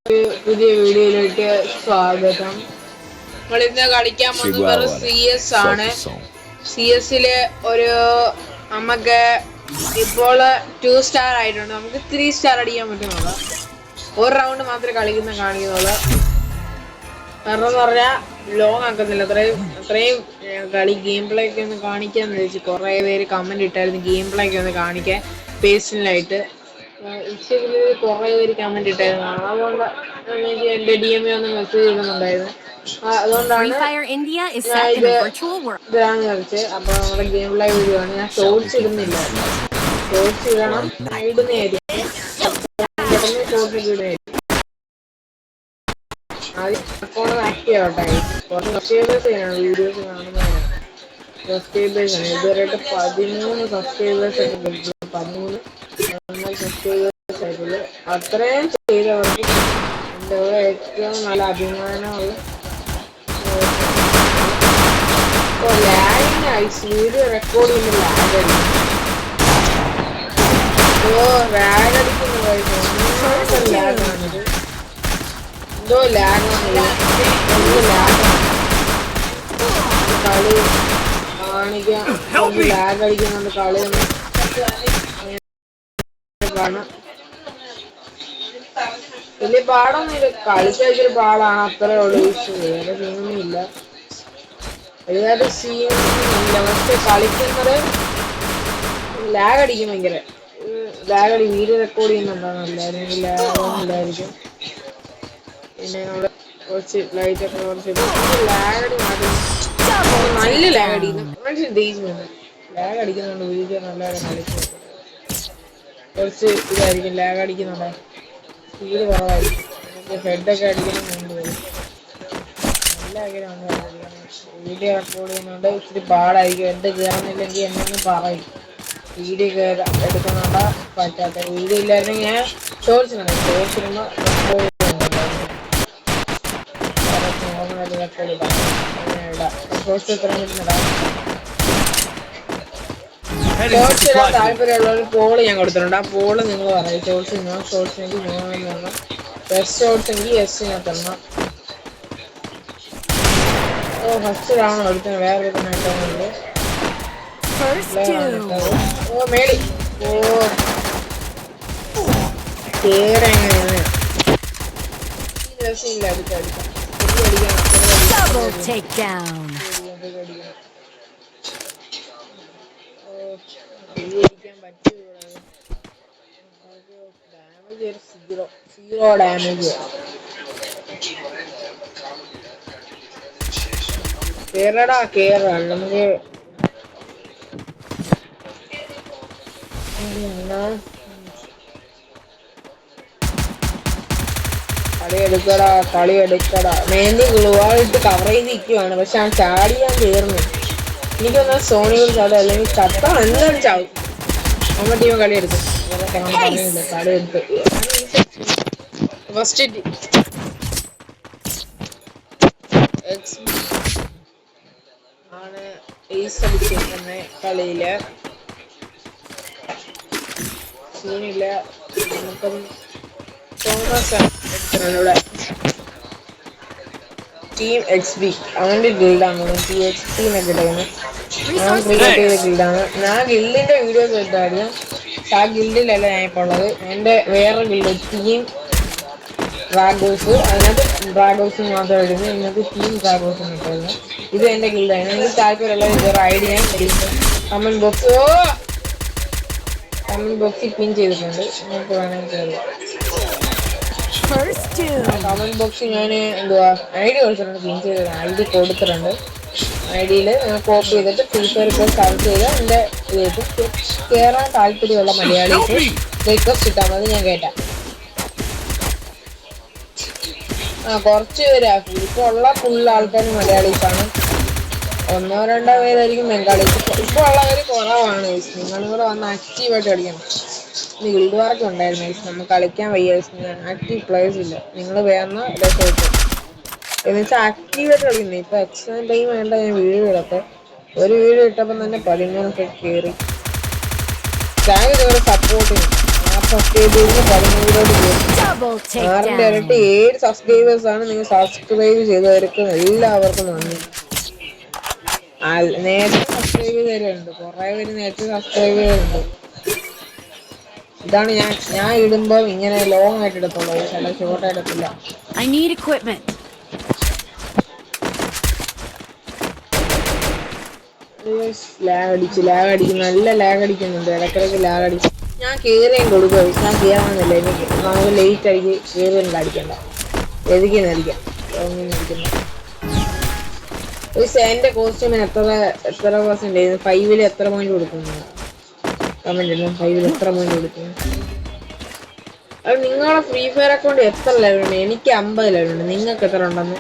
പുതിയ വീഡിയോയിലേക്ക് സ്വാഗതം. നമ്മളിന്ന് കളിക്കാൻ പോകുന്നത് CS ആണ്. CS-ല് ഒരു നമുക്ക് ഇപ്പോൾ 2 സ്റ്റാർ ആയിട്ടുണ്ട്. നമുക്ക് 3 സ്റ്റാർ അടിക്കാൻ പറ്റുന്നുള്ളൂ. ഒരു റൗണ്ട് മാത്രമേ കാണിക്കുന്നുള്ളൂ. കാരണം എന്ന് പറഞ്ഞാൽ ലോങ് ആക്കുന്നില്ല. അത്രയും കളി ഗെയിം പ്ലേ ഒക്കെ ഒന്ന് കാണിക്കാന്ന് വെച്ച് കുറേ പേര് കമന്റ് ഇട്ടായിരുന്നു. ഗെയിം പ്ലേ ഒക്കെ ഒന്ന് കാണിക്കാൻ പേഴ്സണലായിട്ട് ഇൻസ്റ്റഗ്രാമിൽ കുറേ പേര് കമന്റ് ഇട്ടായിരുന്നു. അതുകൊണ്ട് എൻ്റെ DMA ഒന്ന് മെസ്സേജ് ചെയ്യുന്നുണ്ടായിരുന്നു. അതുകൊണ്ടാണ് ഞാൻ ഇതാന്ന് കളിച്ചത്. അപ്പോൾ നമ്മുടെ ഗെയിം പ്ലേ വീഡിയോ ആണ്. ഞാൻ ഷോർട്സ് ഇടുന്നില്ല. ഷോർട്സ് ഇടണം, ഇടുന്നതായിരിക്കും. പെട്ടെന്ന് ഷോർട്സ് ഇടുന്നതായിരിക്കും. ആദ്യം അക്കൗണ്ട് ആക്റ്റീവ് ആവട്ടെ. കുറച്ച് സബ്സ്ക്രൈബേഴ്സാണ് വീഡിയോസ് കാണുന്നതാണ്. സബ്സ്ക്രൈബേഴ്സാണ് ഇതുവരെയായിട്ട് 13 സബ്സ്ക്രൈബേഴ്സ് ഒക്കെ കിട്ടും. 13 സബ്സ്ക്രൈബേഴ്സ് ആയിട്ടുള്ളൂ. അത്രയും ചെയ്തവർക്ക് എൻ്റെ ഏറ്റവും നല്ല അഭിമാനമുള്ള ലാഗിനായി വീഡിയോ റെക്കോർഡ് ചെയ്യുന്ന ലാഗടിക്കും. ലാഗടിക്കുന്ന ലാഗാണിത്. എന്തോ ലാഗാണ് കളി കാണിക്കാൻ ലാഗ് അടിക്കുന്നുണ്ട്. കളി വലിയ പാടൊന്നുമില്ല. കളിച്ചൊരു പാടാണ്. അത്രേ ഉള്ളൂ. വേറെ സീനൊന്നുമില്ല. ഒരുപാട് സീനൊന്നുമില്ല. പക്ഷെ കളിക്കുന്നത് ലാഗ് അടിക്കും. ഭയങ്കര ലാഗ് അടി. വീഡിയോ റെക്കോർഡ് ചെയ്യുന്നുണ്ടാകും എല്ലാവരും. ലാഗൊന്നുമില്ലായിരിക്കും. പിന്നെ അവിടെ കുറച്ച് ലൈറ്റൊക്കെ കുറച്ച് ലാഗടി മാറ്റി നല്ല ലാഗടിക്കുന്നു. മനുഷ്യൻ ദേഷ്യം ലാഗ് അടിക്കുന്നുണ്ട്. വീഡിയോ നല്ലവരെ കളിക്കുന്നത് കുറച്ച് ഇതായിരിക്കും. ലാഗ് അടിക്കുന്നുണ്ട്. സ്പീഡ് കുറവായിരിക്കും. ഹെഡൊക്കെ അടിക്കുന്നുണ്ട്. നല്ല ആഗ്രഹമാണ് വീഡിയോ റെക്കോർഡ് ചെയ്യുന്നുണ്ട്. ഇച്ചിരി പാടായിരിക്കും. ഹെഡ് കയറുന്നില്ലെങ്കിൽ എന്നൊന്നും പറയും. വീഡിയോ എടുക്കുന്നുണ്ട് പറ്റാത്ത. വീഡിയോ ഇല്ലായിരുന്നെങ്കിൽ ഞാൻ ഷോർട്സ് ഇടുമ്പോൾ ഷോർട്സ് എത്ര മിനിറ്റിടാം. ഷോർട്സ് ഇടാൻ താല്പര്യമുള്ളവർ പോള് ഞാൻ കൊടുത്തിട്ടുണ്ട്. ആ പോള് നിങ്ങൾ പറയും. ഷോർട്സ് ഇടണം. ഷോർട്സ് എങ്കിൽ നിങ്ങൾ തരണം. ഷോർട്സ് എങ്കിൽ ഞാൻ തരണം. ഫസ്റ്റ് റൗണ്ട് എടുത്തത് വേറെ നേട്ടമുണ്ട്. മേളി കേറെ എങ്ങനെയാണ് രസമില്ല. അടിക്കാൻ ഡാമേജ് 0 ഡാമേജ്. കേറടാ നമുക്ക് കളി എടുക്കടാ. മേന്തി ഗ്ലുവാളിട്ട് കവർ ചെയ്ത് നിൽക്കുവാണ്. പക്ഷെ ആ ചാടി ഞാൻ കയറുന്നു. എനിക്കൊന്നാ സോണികൾ ചാടും, അല്ലെങ്കിൽ ചത്താ എന്തായാലും ചാവും. നമ്മുടെ ടീം കളി എടുക്കും. പറഞ്ഞില്ല കളി എടുത്ത് ഫസ്റ്റ് ആണ് ഏസ് അടിച്ചിരിക്കുന്ന കളിയില്. സീനില്ല. നമുക്കും തോമസ് എടുത്തിട്ടുണ്ട്. ടീം XB അവൻ്റെ ഗിൽഡാണ്. TXP എന്നൊക്കെ ഇടുന്നത്. ഞാൻ ക്രിയേറ്റ് ചെയ്ത ഗിൽഡാണ്. ഞാൻ ഗിൽഡിന്റെ വീഡിയോസ് എടുത്തായിരുന്നു. ആ ഗിൽഡിലല്ല ഞാൻ ഇപ്പോൾ ഉള്ളത്. എൻ്റെ വേറെ ഗിൽഡ് ടീം ഡ്രാഗോസ്. അതിനകത്ത് ഡ്രാഗോസ് മാത്രം ഇടുന്നു. ഇതിനകത്ത് ടീം ഡ്രാഗോസ് ഇട്ടായിരുന്നു. ഇത് എൻ്റെ ഗിൽഡാണ്. എനിക്ക് താല്പര്യമുള്ള ഇതൊരു ഐഡിയ കമന്റ് ബോക്സിൽ പിൻ ചെയ്തിട്ടുണ്ട്. നിങ്ങൾക്ക് വേണമെങ്കിൽ കയറുക. കമന്റ് ബോക്സിൽ ഞാൻ എന്തുവാ ID കൊടുത്തിട്ടുണ്ട്. പിൻ ചെയ്തത് ID കൊടുത്തിട്ടുണ്ട്. ID-യിൽ കോപ്പി ചെയ്തിട്ട് ഫ്രീ ഫയർ ഇപ്പോൾ സെർച്ച് ചെയ്ത് എൻ്റെ ഇതിലേക്ക് കയറാൻ താല്പര്യമുള്ള മലയാളിക്ക് റിക്വസ്റ്റ് ഇട്ടാൽ മതി. ഞാൻ കേട്ടാ കുറച്ച് പേരാക്കി. ഇപ്പോൾ ഉള്ള ഫുൾ ആൾക്കാർ മലയാളീസാണ്. 1-2 പേരായിരിക്കും ബംഗാളീസ്. ഇപ്പോൾ ഉള്ളവർ കുറവാണ്. നിങ്ങളും കൂടെ വന്ന് ആക്റ്റീവായിട്ട് കളിക്കണം. ഗിൽഡ് വാറൊക്കെ ഉണ്ടായിരുന്നു. നമുക്ക് കളിക്കാൻ വയ്യ. ആക്റ്റീവ് പ്ലേയേഴ്സ് ഇല്ല. നിങ്ങൾ വേണം രസമായിട്ട് എന്നുവെച്ചാൽ ആക്റ്റീവായിട്ട് കളിക്കുന്നത്. ഇപ്പോൾ എക്സാം ടൈം വേണ്ട. ഞാൻ വീഡിയോ ഇടട്ടെ. ഒരു വീഡിയോ ഇട്ടപ്പം തന്നെ 13 കയറി. താങ്ക് ഇതുവരെ സപ്പോർട്ട് ചെയ്യും. സബ്സ്ക്രൈബേഴ്സ് 13 6ന്റെ ഇരട്ടി 7 സബ്സ്ക്രൈബേഴ്സ് ആണ്. നിങ്ങൾ സബ്സ്ക്രൈബ് ചെയ്തവർക്ക് എല്ലാവർക്കും നന്ദി. നേരത്തെ സബ്സ്ക്രൈബ് ചെയ്തവരുണ്ട്, കുറെ പേര് നേരത്തെ സബ്സ്ക്രൈബ് ചെയ്തിട്ടുണ്ട്. ഇതാണ് ഞാൻ ഇടുമ്പോ ഇങ്ങനെ ലോങ് ആയിട്ട് എടുത്തോളൂ, ചില ഷോർട്ട് എടുത്തില്ല. ലാഗ് അടിക്കും, നല്ല ലാഗ് അടിക്കുന്നുണ്ട്, ഇടയ്ക്കിടയ്ക്ക് ലാഗ് അടിക്കും. ഞാൻ കയറിയും കൊടുക്കുക, ഞാൻ കയറാമെന്നില്ല, എനിക്ക് നമുക്ക് ലേറ്റ് ആയിട്ട് കയറിയും അടിക്കണ്ട, എതിക്കുന്നടിക്കാം എന്റെ കോസ്റ്റ്യൂമിന് എത്ര പെർസെന്റ് 5-ൽ എത്ര പോയിന്റ് കൊടുക്കുന്നു? കമന്റ് ഇടാം, 5-ൽ എത്ര പോയിന്റ് കൊടുക്കുന്നു? അത് നിങ്ങളുടെ ഫ്രീ ഫയർ അക്കൗണ്ട് എത്ര ലെവലുണ്ട്? എനിക്ക് 50 ലെവലുണ്ട്. നിങ്ങൾക്ക് എത്ര ഉണ്ടെന്ന്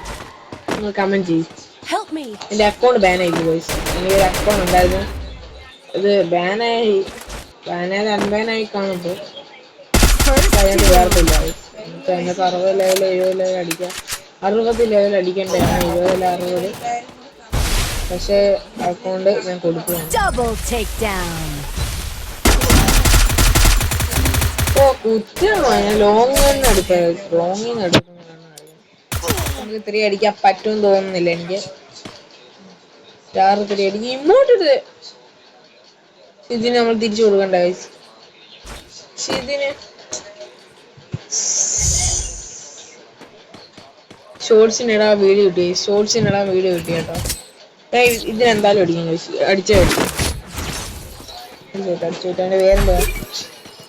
നിങ്ങൾ കമന്റ് ചെയ്യും. എന്റെ അക്കൗണ്ട് ബാനായി ഗോയ്സ്. എനിക്കൊരു അക്കൗണ്ട് ഉണ്ടായിരുന്നു, ഇത് ബാനായത് അൺബാനായി കാണുമ്പോൾ അതിനകത്ത് വേർപ്പില്ല. എനിക്ക് അതിനകത്ത് 60 ലെവൽ 70 ലെവൽ അടിക്കാം, 60 ലെവൽ അടിക്കേണ്ടതാണ്, 20 60. പക്ഷേ അക്കൗണ്ട് ഞാൻ കൊടുക്കുകയാണ്. ഓ കുറ്റമാണ്, ഞാൻ ലോങ്ങിന്ന് എടുത്തത്, ലോങ്ങിന്ന് എടുക്കുന്നതാണ്. നമുക്ക് 3 അടിക്കാൻ പറ്റുമെന്ന് തോന്നുന്നില്ല എനിക്ക്. സ്റ്റാർ 3 അടിക്കും, ഇങ്ങോട്ട് ഇതിന് നമ്മൾ തിരിച്ചു കൊടുക്കണ്ട. ഇതിന് ഷോർട്സിനിടാൻ വീഡിയോ കിട്ടി കേട്ടോ. ഇതിനെന്തായാലും അടിച്ചു അവന്റെ പേരെന്താ?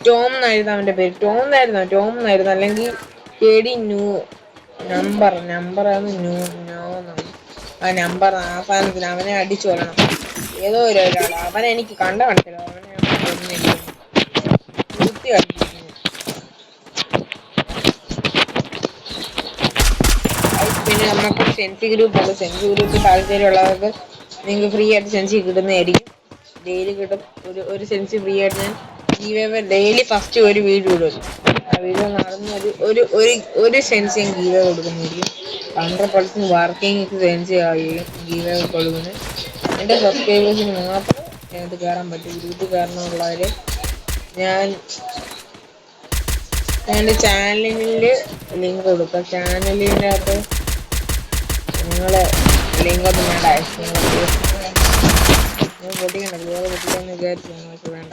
ടോം എന്നായിരുന്നു അവന്റെ പേര്. ടോം എന്നായിരുന്നു, അല്ലെങ്കിൽ കേടി നമ്പറാണ് ആ നമ്പർ. ആ സാധനത്തിന് അവനെ അടിച്ചു കൊല്ലണം. ഏതോ ഒരാൾ അവനെ എനിക്ക് മനസ്സിലാവും. അവനെ കുത്തി അടിക്കുന്നു. പിന്നെ നമുക്ക് സെൻസി ഗ്രൂപ്പുണ്ട്. സെൻസി ഗ്രൂപ്പിൽ താല്പര്യമുള്ളവർക്ക് നിങ്ങൾക്ക് ഫ്രീ ആയിട്ട് സെൻസി കിട്ടുന്നതായിരിക്കും. ഡെയിലി കിട്ടും ഒരു സെൻസി ഫ്രീ ആയിട്ട്. ഞാൻ ഡെയിലി ഫസ്റ്റ് ഒരു വീഡിയോ ഇടും. ആ വീഡിയോ നടന്ന് ഒരു സെൻസി ഞാൻ ഗീവേ കൊടുക്കുന്നതായിരിക്കും. 100% വർക്കിംഗ് സെൻസി ഗീവേ കൊടുക്കുന്നത്. എൻ്റെ സബ്സ്ക്രൈബേഴ്സിന് മാത്രം അതിനകത്ത് കയറാൻ പറ്റും. ഗ്രൂപ്പിൽ കയറണമുള്ളവർ ഞാൻ എൻ്റെ ചാനലിൽ ലിങ്ക് കൊടുക്കാം. ചാനലിൻ്റെ അകത്ത് നിങ്ങൾ ലിങ്കൊന്നും വേണ്ട, നിങ്ങൾ പൊട്ടിക്കണ്ട, പൊട്ടിക്കാന്ന് വിചാരിച്ചു, പക്ഷെ വേണ്ട.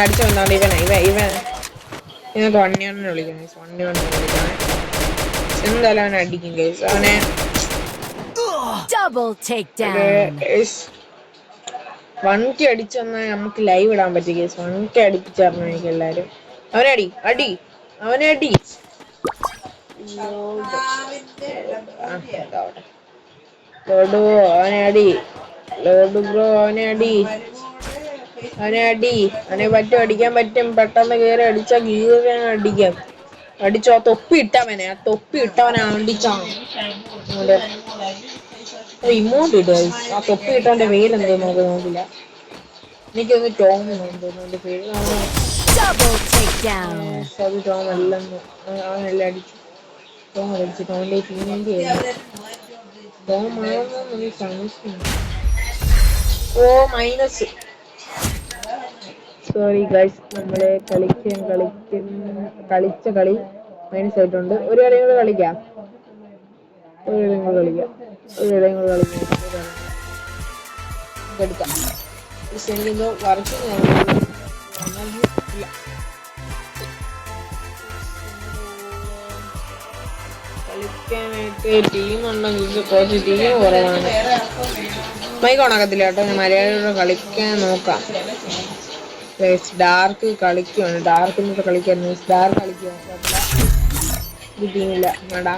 അടിച്ചു വന്നോണ്ട് ഇതിനകത്ത് 1-1 വിളിക്കുന്നത്. എന്തായാലും അവനെ അടിക്കും ഗൈസ്. അവനെ 1K അടിച്ചു വന്നാൽ നമുക്ക് ലൈവ് ഇടാൻ പറ്റും ഗൈസ്. 1K അടിപ്പിച്ചായിരുന്നു എനിക്ക് എല്ലാരും. അവനെ അടി അവനെ അടി. അവനെ പറ്റും, അടിക്കാൻ പറ്റും. പെട്ടെന്ന് കയറി അടിച്ചാൽ ഗീവേ അടിക്കാം. അടിച്ചോ, ആ തൊപ്പി ഇട്ടവനെ അടിച്ചാണ് ഇമോട്ട് ഇടുക. ആ തൊപ്പി ഇട്ടവന്റെ പേരെന്തോ നോക്കില്ല. എനിക്കൊന്ന് ടോം തോന്നുന്നു എന്റെ പേര്. അത് ടോം അല്ലെന്ന്. അവനെല്ലാം അടിച്ചു. ടോം അടിച്ചു. ടോമിന്റെ ടീമിന്റെ ടോം ആണെന്ന് സംശയം. Or minus. സോറി ഗൈസ്, നമ്മള് കളിച്ച കളി മൈനസ് ആയിട്ടുണ്ട്. ഒരു കളിയും കൂടെ കളിക്കാം. എടുക്കാം. എനിക്കെന്തോ വർക്ക് കളിക്കാനായിട്ട് ടീമുണ്ടെങ്കിൽ കുറച്ച് ടീം കുറവാണ്. മൈക്ക് ഓണാക്കത്തില്ല കേട്ടോ, ഞാൻ മലയാളികളോട് കളിക്കാൻ നോക്കാം. ഡാർക്ക് കളിക്കുവാണ്. ഡാർക്കിനോട്ട് കളിക്കായിരുന്നു. ഡാർക്ക് കളിക്കുക ടീമില്ല വേണ്ടാ.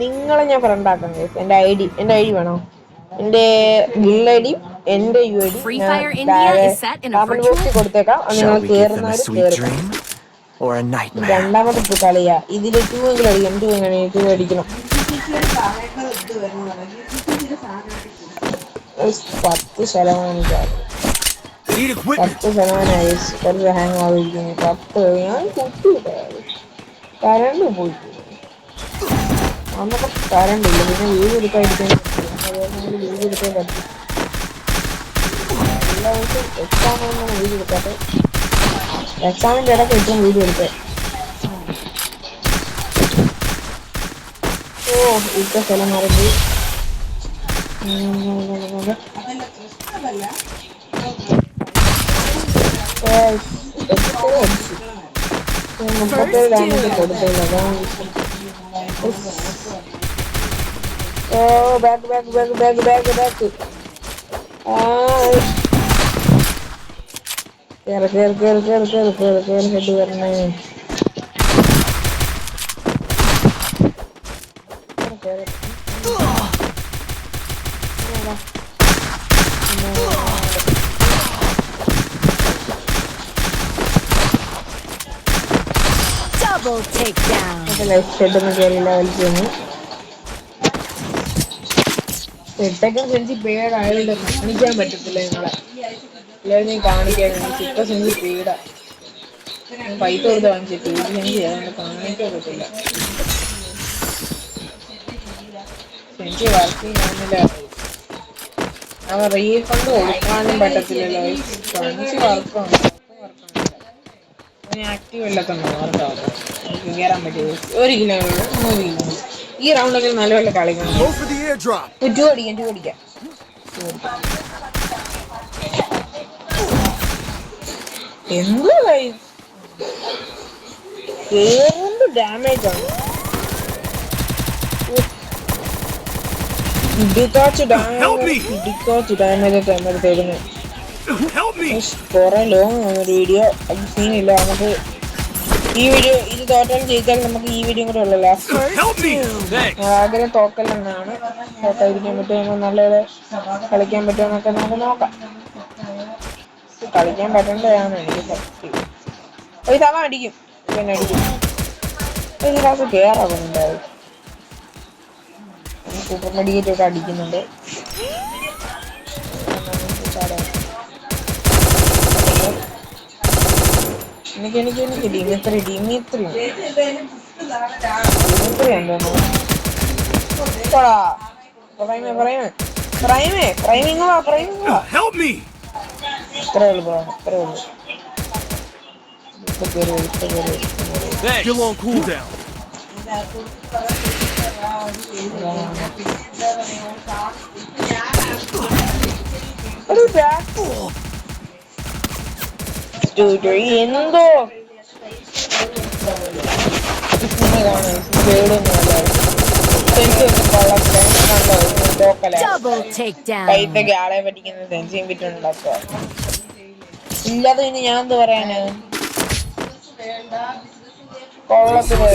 നിങ്ങളെ ഞാൻ ഫ്രണ്ടാക്കാം. എന്റെ ഐ ഡി വേണോ? എന്റെ ഗിൽ ഐ ഡി, എന്റെ യു ഐ ഡി കമന്റ് ബോക്സിൽ കൊടുത്തേക്കാം. നിങ്ങൾ കയറുന്നവർ കയറുക. രണ്ടാമത്തെ കളിയാ. ഇതില് 2 എങ്കിലും അടിക്കണം. 2 അടിക്കണം. 10% ചാർജ്. 10%. കുറച്ച് ഹാങ് ആയിരിക്കുന്നു. 10 ഞാൻ കുത്തിയില്ല. കരണ്ട് പോയിട്ട് അന്നൊക്കെ കരണ്ടില്ല. പിന്നെ വീട് എടുക്കാതിരിക്കാൻ വീട് എടുക്കാൻ പറ്റും. എല്ലാ ദിവസവും എക്സാമിനൊന്നും വീട് എടുക്കാതെ എക്സാമിൻ്റെ ഇടയ്ക്ക് ഏറ്റവും വീട് എടുത്തത്. ഇട്ട സ്ഥലം മാറി. മുപ്പത്തേഴ് ഡാമേജ് കൊടുത്തില്ല. അതാണ് ബാക്ക്. കേറി ഹെഡ് വരണേ. Double takedown. ഹെഡൊന്നും കേറിയില്ല. വലിക്കുന്നു. ഹെഡൊക്കെ സെഞ്ചി പേടായതുകൊണ്ട് കാണിക്കാൻ പറ്റത്തില്ല നിങ്ങളെ. എല്ലാവരും നീ കാണിക്കാൻ ഇപ്പൊ സെഞ്ചി പേടാ. പൈസ കൊടുത്ത് വാങ്ങിച്ചിട്ട് സെഞ്ചി അതുകൊണ്ട് കാണിക്കാൻ പറ്റില്ല. സെഞ്ചി വർക്ക് ചെയ്യാനില്ല. അവ റീഫണ്ട് കൊടുക്കാനും പറ്റത്തില്ലല്ലോ. സെഞ്ചി വർക്കാണ്. ആക്റ്റീവ് അല്ലാത്തണ്ടോ വർക്കാവും. എനിക്ക് കയറാൻ പറ്റിയത് 1 കിലോ 3 കിലോ. ഈ റൗണ്ടൊക്കെ നല്ലപോലെ കളിക്കണം. ടു അടിക്കാം. എന്ത് ഡാമേജ് ആണ്. ഇടിക്കാച്ച് ഡാമേജ് തരുന്നു. കുറെ ലോങ് ഒരു വീഡിയോ. അത് സീനില്ല. നമുക്ക് ഈ വീഡിയോ ഇത് തോറ്റാൽ ജയിച്ചാൽ നമുക്ക് ഈ വീഡിയോ കൂടെ ഉള്ളു ലാസ്റ്റ്. ആഗ്രഹം തോക്കലെന്നാണ്. തോക്കാതിരിക്കാൻ പറ്റുമോ, നല്ലപോലെ കളിക്കാൻ പറ്റുമോ എന്നൊക്കെ നമുക്ക് നോക്കാം. കളിക്കാൻ പറ്റേണ്ടതാണ് എനിക്ക് സത്യം. ഒരു തവണ അടിക്കും. പിന്നെ അടിക്കും. ഒരു ക്ലാസ് കയറാവുന്നുണ്ടാവും. സൂപ്പർ മെഡിക്കേറ്റൊക്കെ അടിക്കുന്നുണ്ട്. എനിക്ക് ഡിമിത്രി Still on cooldown. എന്തോ Double takedown. കൈത്തൊക്കെ ആളെ പറ്റിക്കുന്ന സെൻസിയും വിറ്റുണ്ടാക്കുക. ഇല്ലാതെ ഇനി ഞാൻ എന്ത് പറയാന്. കൊള്ളത്തില്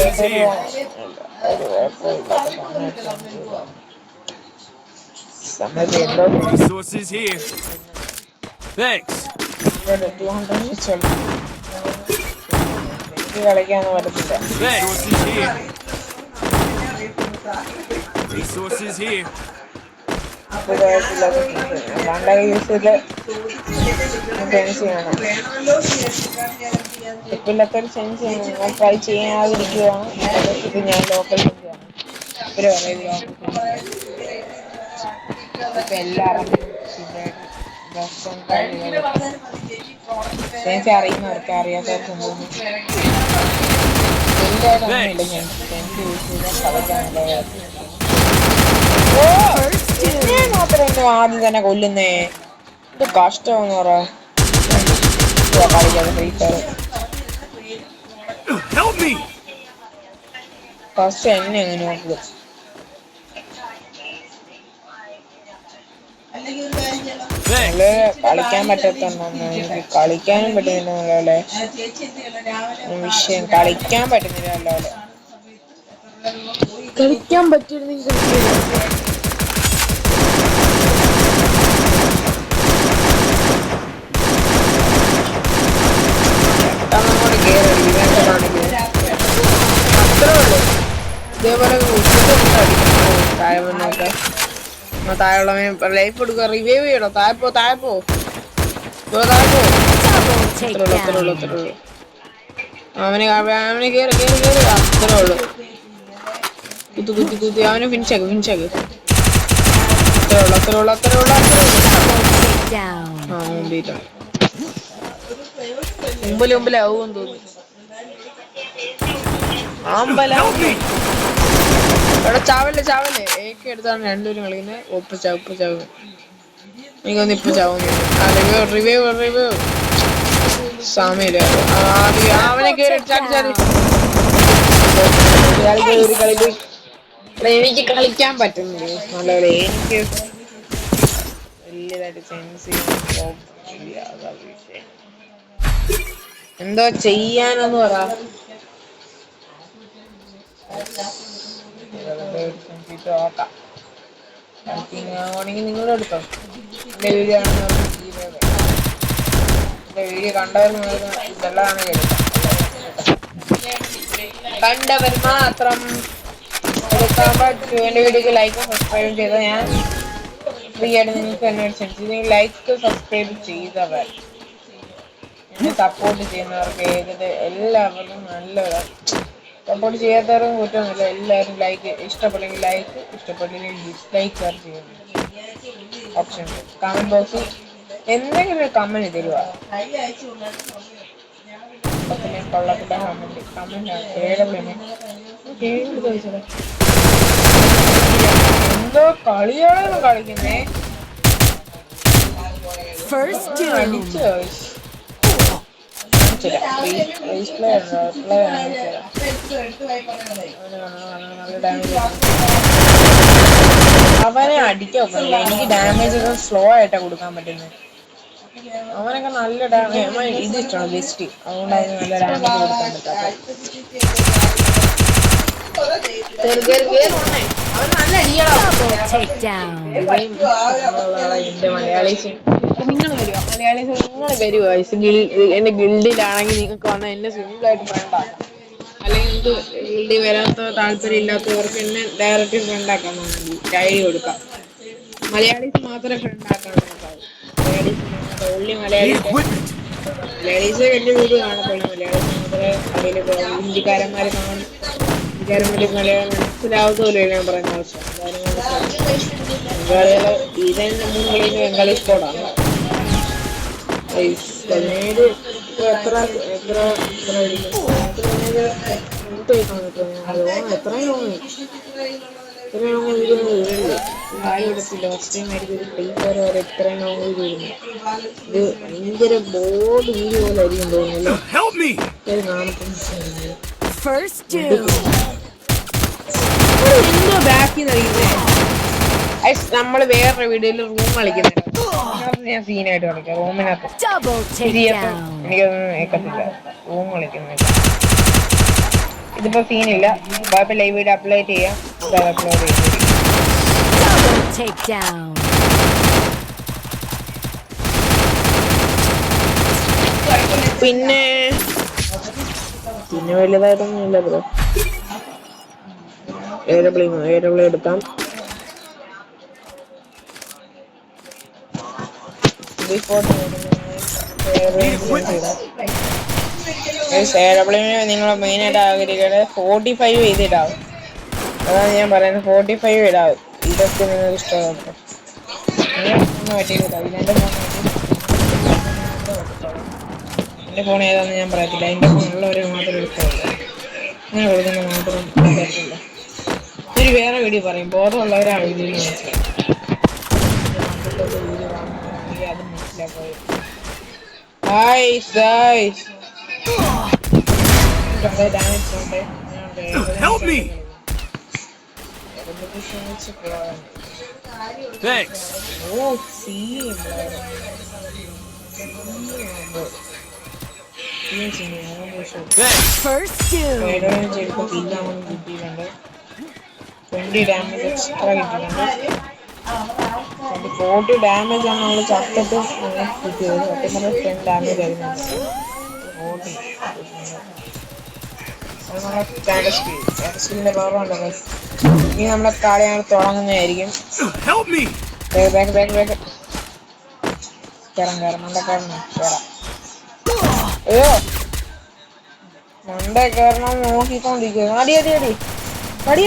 സമയത്ത് എന്തോ Resources here. Thanks. കളിക്കാന്ന് പറ്റത്തില്ല. Resources here. Resources here. ഇപ്പില്ലാത്തൊരു സെൻസിയാണ്. ഞാൻ ട്രൈ ചെയ്യാതിരിക്കുകയാണ്. ഇത് ഞാൻ ലോക്കൽ സെൻസിയാണ്. ഇവര് പറയുന്നത് ഇപ്പൊ എല്ലാവരും സെൻസി അറിയുന്നവർക്ക് അറിയാത്തവർക്ക് തോന്നുന്നു. എല്ലാവരും ഞാൻ സെൻസി യൂസ് ചെയ്താൽ കളിക്കാനുള്ള മാത്രം ആദ്യം തന്നെ കൊല്ലുന്നേ. ഇത് കഷ്ടമെന്ന് പറ. കളിക്കാതെ ഫ്രീ ഫയർ ഫസ്റ്റ് എന്നെ അങ്ങ് നോക്കുക. കളിക്കാൻ പറ്റത്തുണ്ടോ? എനിക്ക് കളിക്കാനും പറ്റുന്നില്ല. നല്ലപോലെ വിഷയം കളിക്കാൻ പറ്റുന്നില്ല. നല്ലപോലെ കളിക്കാൻ പറ്റുന്നെങ്കിൽ ഇതേപോലെ താഴെ വന്നൊക്കെ താഴെയുള്ളവന് ലൈഫ് കൊടുക്കുക, റിവൈവ് ചെയ്യണോ? താഴെപ്പോ താഴെപ്പോ Double അത്രേ takedown. ഉള്ളൂ. അവന് കേറി അത്രേ ഉള്ളു. കുത്തി അവന് ഫിനിഷാക്ക്. അത്രേ ഉള്ളു. Down. ആ മുമ്പിലാവും തോന്നി. ഇവിടെ ചാവല്ലേ AK എടുത്താണ് രണ്ടുപേരും കളിക്കുന്നത്. ഉപ്പ ചാവും. എനിക്കൊന്ന് ഇപ്പൊ ചാവും. റിവൈവ് സമയമില്ല. അവനെ കേറി എനിക്ക് കളിക്കാൻ പറ്റുന്നില്ല നല്ലപോലെ. എനിക്ക് വലിയതായിട്ട് സെൻസ് എന്തോ ചെയ്യാനെന്ന് പറ. ആണെങ്കിൽ നിങ്ങളുടെ എടുത്തോ. എന്റെ വീഡിയോ കണ്ടവർ ഇതെല്ലാം കണ്ടവർ മാത്രം എടുക്കാൻ പറ്റൂ. എന്റെ വീഡിയോക്ക് ലൈക്കും സബ്സ്ക്രൈബും ചെയ്താൽ ഞാൻ ഫ്രീ ആയിട്ട് നിങ്ങൾക്ക് എന്നെ ക്ഷണിച്ചു. ലൈക്ക് സബ്സ്ക്രൈബ് ചെയ്തവർ എന്നെ സപ്പോർട്ട് ചെയ്യുന്നവർക്ക് എല്ലാവർക്കും നല്ലൊരു സപ്പോർട്ട് ചെയ്യാത്തവർക്കും കുറ്റമൊന്നുമില്ല. എല്ലാവരും ലൈക്ക് ഇഷ്ടപ്പെട്ടെങ്കിൽ ലൈക്ക്, ഇഷ്ടപ്പെട്ടില്ലെങ്കിൽ ഡിസ്ലൈക്ക് ചെയ്യുന്നു. ഓപ്ഷൻ കമന്റ് ബോക്സിൽ എന്തെങ്കിലും ഒരു കമന്റ് തരുക. കൊള്ളപ്പെട്ട കമന്റ് എന്തോ കളിയാണ് കളിക്കുന്നേ. First doom. അടിച്ചോ അവനെ അടിക്കൊന്നുമില്ല. എനിക്ക് ഡാമേജ് ഒക്കെ സ്ലോ ആയിട്ടാ കൊടുക്കാൻ പറ്റുന്നത്. അവനൊക്കെ നല്ല ഡാമേജ് ഇത് ഇഷ്ടമാണ് ബെസ്റ്റ്. അതുകൊണ്ടായിരുന്നു നല്ല ഡാമേജ് കൊടുക്കാൻ പറ്റാത്ത. അവൻ നല്ല Double takedown. എന്റെ മലയാളീസ് നിങ്ങൾ വരുമോ? മലയാളീസ് നിങ്ങൾ വരുമോ? എന്റെ ഗിൽഡിലാണെങ്കിൽ നിങ്ങൾക്ക് വന്നാൽ എന്നെ സിമ്പിളായിട്ട് ഫ്രണ്ടാക്കാം. അല്ലെങ്കിൽ നിങ്ങൾക്ക് ഗിൽഡിൽ വരാത്ത താല്പര്യം ഇല്ലാത്തവർക്ക് എന്നെ ഡയറക്റ്റ് ഫ്രണ്ടാക്കാൻ ഡയറി കൊടുക്കാം. മലയാളീസ് മാത്രമേ ഫ്രണ്ടാക്കാൻ നോക്കാവൂ. മലയാളീസ് വലിയ വീഡിയോ കാണത്തുള്ളൂ. മലയാളീസ് മാത്രമേ അതിൽ ഹിന്ദിക്കാരന്മാർ കാണും. ഹിന്ദിക്കാരന്മാർ മലയാളം മനസ്സിലാവത്തുമില്ല. ഞാൻ പറയുന്ന ആവശ്യം ബംഗാളികള് ഇതെന്നെ 3 കളിയിൽ ബംഗാളി സ്കോഡാണ്. 17 എത്ര ഭയങ്കര ബോർഡ് വീഡിയോ പോലെ ആയിരിക്കും തോന്നുന്നല്ലോ. First doom. എന്തോ ബാക്കിൽ നൽകുന്നേ. നമ്മള് വേറൊരു വീഡിയോയിൽ റൂം കളിക്കുന്നുണ്ട്. ഞാൻ സീനായിട്ട് കളിക്കാം റൂമിനകത്ത്. Double takedown. എനിക്കൊന്നും കേൾക്കത്തില്ല. റൂം കളിക്കുന്നില്ല. ഇതിപ്പോ സീനില്ല. ബാക്കി ലൈവ് വീഡിയോ അപ്ലോഡ് ചെയ്യാം. അപ്ലോഡ് ചെയ്യും. Double takedown. പിന്നെ വലുതായിട്ടൊന്നും ഇല്ല ബ്രോ. എയർപ്ലെയിൻ എടുക്കാം. നിങ്ങൾ മെയിനായിട്ട് ആഗ്രഹിക്കുന്നത് 45 ചെയ്തിടാവും. അതാണ് ഞാൻ പറയുന്നത്. 45 ഇടാവും. ഇതൊക്കെ നിങ്ങൾക്ക് ഇഷ്ടമാണ്. എന്റെ ഫോൺ ഏതാണെന്ന് ഞാൻ പറയത്തില്ല. എന്റെ ഫോണുള്ളവരെ മാത്രം എടുക്കാറില്ല. അങ്ങനെ കൊടുക്കുന്ന മാത്രം പറ്റില്ല. ഒരു വേറെ വീഡിയോ പറയും. ബോധമുള്ളവരാണ് വീഡിയോ മനസ്സിലാക്കും. അത് മനസ്സിലാക്കുക. Help me! Thanks. First doom. 20 damage extra കിട്ടിയിട്ടുണ്ട്. 40 ഡാമേജ് ആണ് നമ്മൾ ചത്തിട്ട് കിട്ടിയത്. സത്യം പറഞ്ഞാൽ 10 ഡാമേജ് ആയിരുന്നു. 40 സ്കില്ലിന്റെ പവർ ഉണ്ടോ? ഇനി നമ്മളെ കളി ഞങ്ങൾ തുടങ്ങുന്നതായിരിക്കും. Help me! കേറാം മണ്ട കയറണം കേറാം. അയ്യോ മണ്ട കയറണം നോക്കിക്കൊണ്ടിരിക്കുന്നു. അടി അടിയവനെ അടി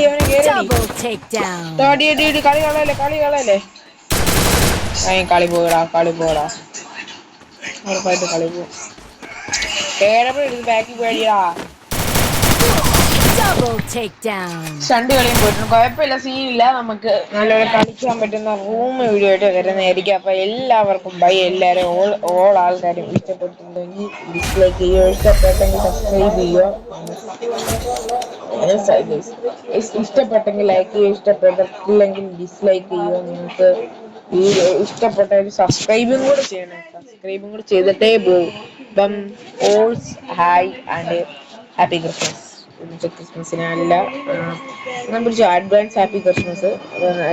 അവനെ കേറി Double takedown. അടി കളി കളയല്ലേ. കളി പോകടാ ഉറപ്പായിട്ട് കളി പോകും. ബാക്കി പേടിയാ. Double takedown. രണ്ട് കളിയും പോയിട്ടുണ്ട്. കുഴപ്പമില്ല, സീനില്ല. നമുക്ക് നല്ലപോലെ കളിക്കാൻ പറ്റുന്ന റൂം വീഡിയോ ആയിട്ട് വരുന്നതായിരിക്കും. അപ്പൊ എല്ലാവർക്കും ബൈ. എല്ലാവരും ഓൾ ആൾക്കാരും ഇഷ്ടപ്പെട്ടിട്ടുണ്ടെങ്കിൽ ഡിസ്ലൈക്ക് ചെയ്യുക, ഇഷ്ടപ്പെട്ടെങ്കിൽ സബ്സ്ക്രൈബ് ചെയ്യുക, ഇഷ്ടപ്പെട്ടെങ്കിൽ ലൈക്ക് ചെയ്യുക, ഇഷ്ടപ്പെട്ടില്ലെങ്കിൽ ഡിസ്ലൈക്ക് ചെയ്യുക. നിങ്ങൾക്ക് വീഡിയോ ഇഷ്ടപ്പെട്ട ഒരു സബ്സ്ക്രൈബും കൂടെ ചെയ്യണം. സബ്സ്ക്രൈബും കൂടെ ചെയ്തിട്ടേ പോകും. അപ്പം ഓൾസ് ഹായ് ആൻഡ് ഹാപ്പി ക്രിസ്മസ്. ക്രിസ്മസിനല്ല, ഞാൻ പിടിച്ചു അഡ്വാൻസ് ഹാപ്പി ക്രിസ്മസ്.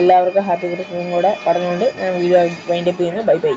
എല്ലാവർക്കും ഹാപ്പി ക്രിസ്മസും കൂടെ പറഞ്ഞുകൊണ്ട് ഞാൻ വീഡിയോ വൈൻഡപ്പ് ചെയ്യുന്നു. Bye bye.